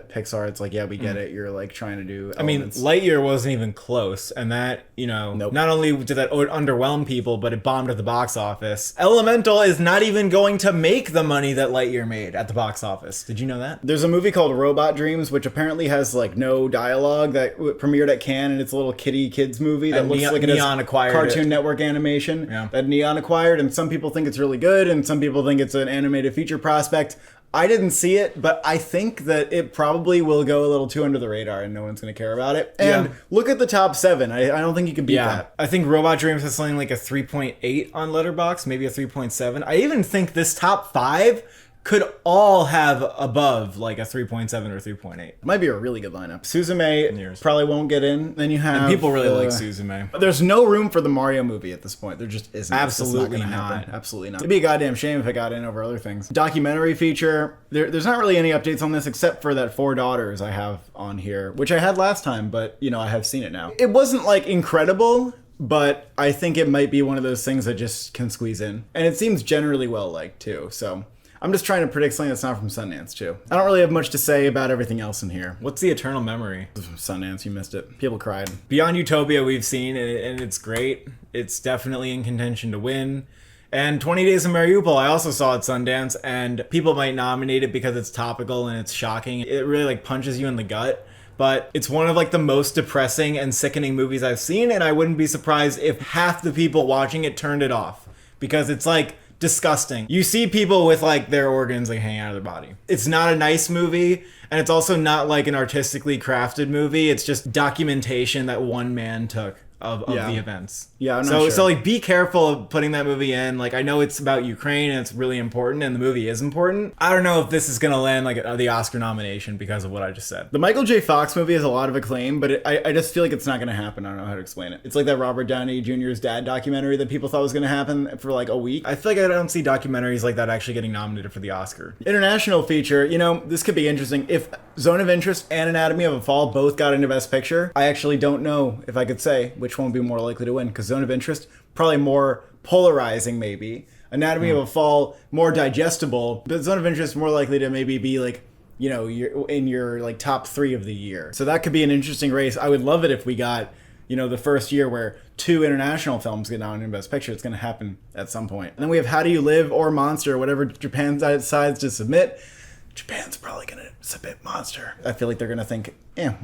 Pixar. It's like, yeah, we get it. You're like trying to do elements. I mean, Lightyear wasn't even close, and that, you know, not only did that underwhelm people, but it bombed at the box office. Elemental is not even going to make the money that Lightyear made at the box office. Did you know that? There's a movie called Robot Dreams, which apparently has like no dialogue, that premiered at Cannes, and it's a little kids movie that looks like it Neon has acquired Cartoon it. Network animation. Yeah. That Neon acquired, and some people think it's really good, and some people think it's an animated feature prospect. I didn't see it, but I think that it probably will go a little too under the radar and no one's going to care about it. And look at the top 7. I don't think you can beat that. I think Robot Dreams is something like a 3.8 on Letterboxd, maybe a 3.7. I even think this top 5 could all have above like a 3.7 or 3.8. Might be a really good lineup. Suzume probably won't get in. Then you have... And people really like Suzume. There's no room for the Mario movie at this point. There just isn't. Absolutely It's just not. happen. Absolutely not. It'd be a goddamn shame if it got in over other things. Documentary feature. There's not really any updates on this except for that 4 Daughters I have on here, which I had last time, but, you know, I have seen it now. It wasn't like incredible, but I think it might be one of those things that just can squeeze in. And it seems generally well liked too, so... I'm just trying to predict something that's not from Sundance, too. I don't really have much to say about everything else in here. What's the Eternal Memory? Sundance, you missed it. People cried. Beyond Utopia we've seen, and it's great. It's definitely in contention to win. And 20 Days of Mariupol, I also saw at Sundance, and people might nominate it because it's topical and it's shocking. It really, like, punches you in the gut. But it's one of, like, the most depressing and sickening movies I've seen, and I wouldn't be surprised if half the people watching it turned it off. because it's like disgusting. You see people with like their organs like hanging out of their body. It's not a nice movie, and it's also not like an artistically crafted movie. It's just documentation that one man took of the events. Yeah, I'm not sure. So like be careful of putting that movie in. Like I know it's about Ukraine and it's really important and the movie is important. I don't know if this is going to land like the Oscar nomination because of what I just said. The Michael J. Fox movie has a lot of acclaim, but I just feel like it's not going to happen. I don't know how to explain it. It's like that Robert Downey Jr.'s dad documentary that people thought was going to happen for like a week. I feel like I don't see documentaries like that actually getting nominated for the Oscar. International feature, you know, this could be interesting. If Zone of Interest and Anatomy of a Fall both got into Best Picture, I actually don't know if I could say which one would be more likely to win, because Zone of Interest, probably more polarizing maybe. Anatomy of a Fall, more digestible, but Zone of Interest more likely to maybe be like, you know, you're in your like top 3 of the year. So that could be an interesting race. I would love it if we got, you know, the first year where 2 international films get nominated in Best Picture. It's going to happen at some point. And then we have How Do You Live or Monster, whatever Japan decides to submit. Japan's probably going to submit Monster. I feel like they're going to think,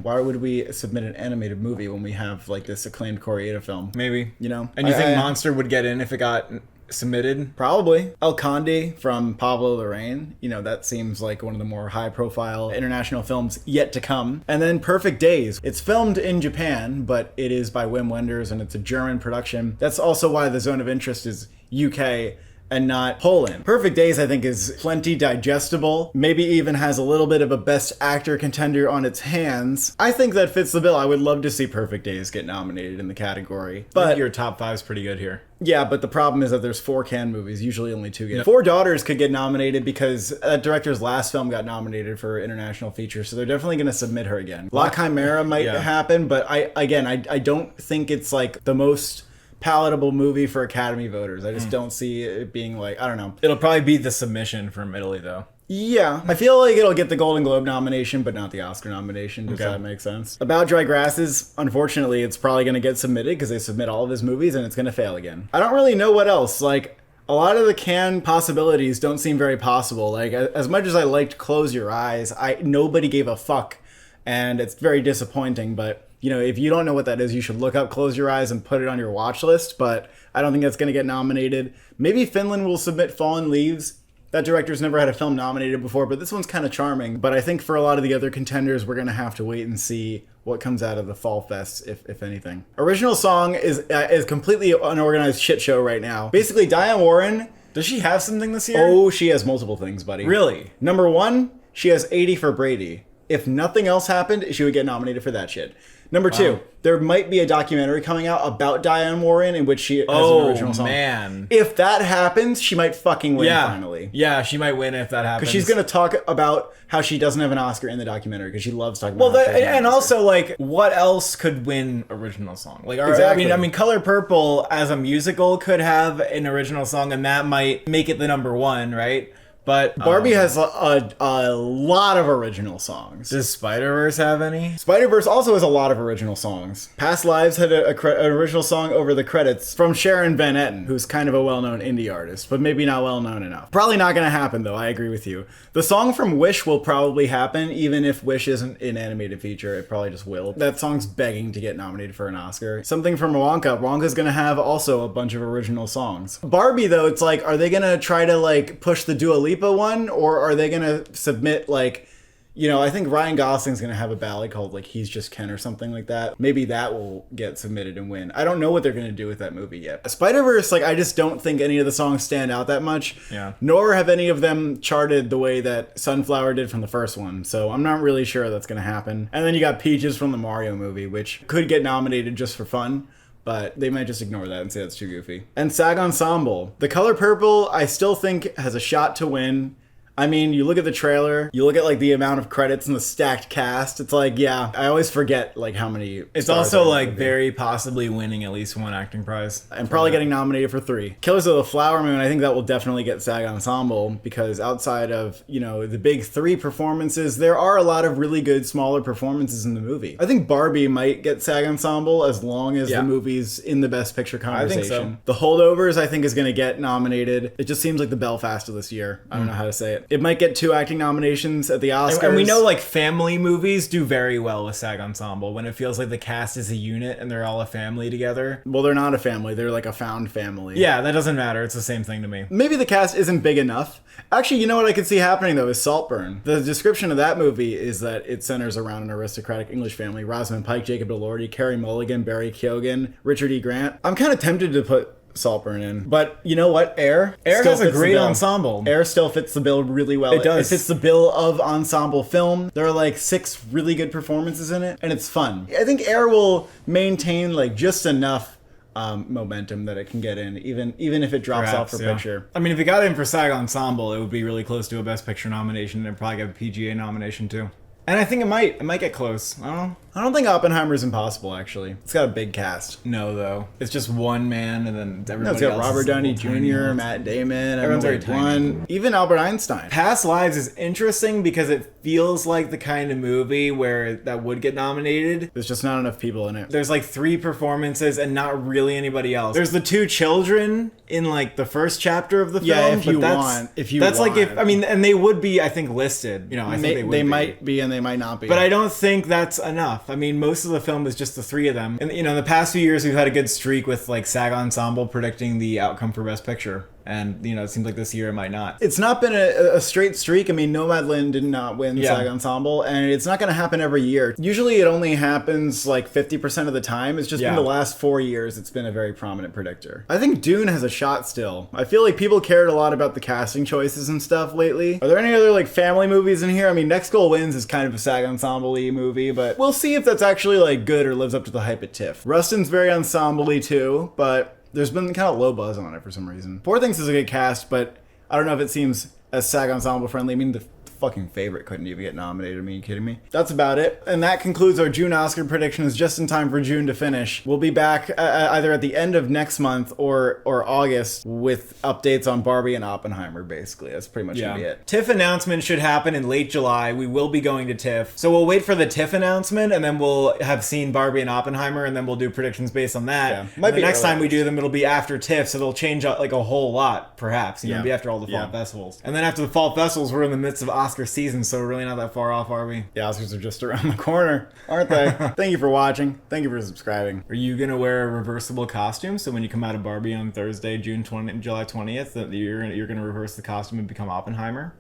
why would we submit an animated movie when we have like this acclaimed Koreeda film? Maybe. You know? And you think Monster would get in if it got submitted? Probably. El Conde from Pablo Larraín. You know, that seems like one of the more high-profile international films yet to come. And then Perfect Days. It's filmed in Japan, but it is by Wim Wenders, and it's a German production. That's also why the Zone of Interest is UK and not Poland. Perfect Days, I think, is plenty digestible. Maybe even has a little bit of a Best Actor contender on its hands. I think that fits the bill. I would love to see Perfect Days get nominated in the category. But your top 5 is pretty good here. Yeah, but the problem is that there's 4 Cannes movies. Usually only 2 get. 4 Daughters could get nominated because that director's last film got nominated for international feature, so they're definitely going to submit her again. La Chimera might happen, but I don't think it's like the most palatable movie for Academy voters. I just don't see it being like, I don't know. It'll probably be The Submission from Italy, though. Yeah, I feel like it'll get the Golden Globe nomination, but not the Oscar nomination. Does that make sense? About Dry Grasses, unfortunately, it's probably going to get submitted because they submit all of his movies and it's going to fail again. I don't really know what else. Like, a lot of the Cannes possibilities don't seem very possible. Like, as much as I liked Close Your Eyes, nobody gave a fuck, and it's very disappointing, but you know, if you don't know what that is, you should look up Close Your Eyes and put it on your watch list, but I don't think that's going to get nominated. Maybe Finland will submit Fallen Leaves. That director's never had a film nominated before, but this one's kind of charming. But I think for a lot of the other contenders, we're going to have to wait and see what comes out of the Fall Fest, if anything. Original song is completely unorganized shit show right now. Basically, Diane Warren... Does she have something this year? Oh, she has multiple things, buddy. Really? Number 1, she has 80 for Brady. If nothing else happened, she would get nominated for that shit. Number 2, there might be a documentary coming out about Diane Warren in which she has an original song. Oh, man. If that happens, she might fucking win finally. Yeah, she might win if that happens. Because she's going to talk about how she doesn't have an Oscar in the documentary because she loves talking about and also, like, what else could win original song? Like, exactly. I mean, Color Purple as a musical could have an original song, and that might make it the number 1, right? But Barbie has a lot of original songs. Does Spider-Verse have any? Spider-Verse also has a lot of original songs. Past Lives had an original song over the credits from Sharon Van Etten, who's kind of a well-known indie artist, but maybe not well-known enough. Probably not going to happen, though. I agree with you. The song from Wish will probably happen, even if Wish isn't an animated feature. It probably just will. That song's begging to get nominated for an Oscar. Something from Wonka. Wonka's going to have also a bunch of original songs. Barbie, though, it's like, are they going to try to, like, push the Dua Lipa one, or are they gonna submit, like, you know, I think Ryan Gosling's gonna have a ballad called like He's Just Ken or something like that. Maybe that will get submitted and win. I don't know what they're gonna do with that movie yet. Spider-Verse, like, I just don't think any of the songs stand out that much. Yeah. Nor have any of them charted the way that Sunflower did from the first one. So I'm not really sure that's gonna happen. And then you got Peaches from the Mario movie, which could get nominated just for fun, but they might just ignore that and say that's too goofy. And SAG Ensemble. The Color Purple, I still think has a shot to win. I mean, you look at the trailer, you look at like the amount of credits and the stacked cast. It's like, yeah, I always forget like how many. It's also like very possibly winning at least 1 acting prize. And probably getting nominated for 3. Killers of the Flower Moon, I think that will definitely get SAG Ensemble because outside of, you know, the big 3 performances, there are a lot of really good smaller performances in the movie. I think Barbie might get SAG Ensemble as long as the movie's in the Best Picture conversation. I think so. The Holdovers, I think, is going to get nominated. It just seems like the Belfast of this year. I don't know how to say it. it. It might get 2 acting nominations at the Oscars. And we know like family movies do very well with SAG Ensemble when it feels like the cast is a unit and they're all a family together. Well, they're not a family. They're like a found family. Yeah, that doesn't matter. It's the same thing to me. Maybe the cast isn't big enough. Actually, you know what I could see happening, though, is Saltburn. The description of that movie is that it centers around an aristocratic English family. Rosamund Pike, Jacob Elordi, Carey Mulligan, Barry Keoghan, Richard E. Grant. I'm kind of tempted to put Saltburn in. But you know what? Air still has a fits the great bill. ensemble. Air still fits the bill really well. It does. It fits the bill of ensemble film. There are like 6 really good performances in it, and it's fun. I think Air will maintain like just enough momentum that it can get in, even if it drops off for picture. I mean, if it got in for SAG Ensemble, it would be really close to a Best Picture nomination, and it'd probably get a PGA nomination too. And I think it might get close. I don't know. I don't think Oppenheimer's impossible, actually. It's got a big cast. No, though. It's just one man, and then everybody It's got else Robert is Downey little tiny Jr., ones. Matt Damon, Everyone's very tiny. even Albert Einstein. Past Lives is interesting because it feels like the kind of movie where that would get nominated. There's just not enough people in it. There's like 3 performances and not really anybody else. There's the 2 children in like the first chapter of the film. Yeah, if you but want. That's like if, I mean, and they would be, I think, listed. You know, I think they would They be. might be and they might not be. But I don't think that's enough. I mean, most of the film is just the 3 of them. And, you know, in the past few years, we've had a good streak with, like, SAG Ensemble predicting the outcome for Best Picture. And, you know, it seems like this year it might not. It's not been a straight streak. I mean, Nomadland did not win Yeah. SAG Ensemble, and it's not going to happen every year. Usually it only happens like 50% of the time. It's just been Yeah. the last 4 years it's been a very prominent predictor. I think Dune has a shot still. I feel like people cared a lot about the casting choices and stuff lately. Are there any other like family movies in here? I mean, Next Goal Wins is kind of a SAG Ensemble-y movie, but we'll see if that's actually like good or lives up to the hype at TIFF. Rustin's very ensemble-y too, but there's been kind of low buzz on it for some reason. Poor Things is a good cast, but I don't know if it seems as SAG Ensemble friendly. I mean, the fucking favorite couldn't even get nominated. I mean, you kidding me? That's about it. And that concludes our June Oscar predictions just in time for June to finish. We'll be back either at the end of next month or August with updates on Barbie and Oppenheimer, basically. That's pretty much gonna be it. TIFF announcement should happen in late July. We will be going to TIFF. So we'll wait for the TIFF announcement, and then we'll have seen Barbie and Oppenheimer, and then we'll do predictions based on that. Yeah. Might be the next early time we do them, it'll be after TIFF, so they'll change like a whole lot, perhaps. You know, Yeah. it'll be after all the fall Yeah. festivals. And then after the fall festivals, we're in the midst of Oscar season, so we're really not that far off, are we? The Oscars are just around the corner, aren't they? Thank you for watching. Thank you for subscribing. Are you gonna wear a reversible costume? So when you come out of Barbie on Thursday, July 20th, that you're gonna reverse the costume and become Oppenheimer?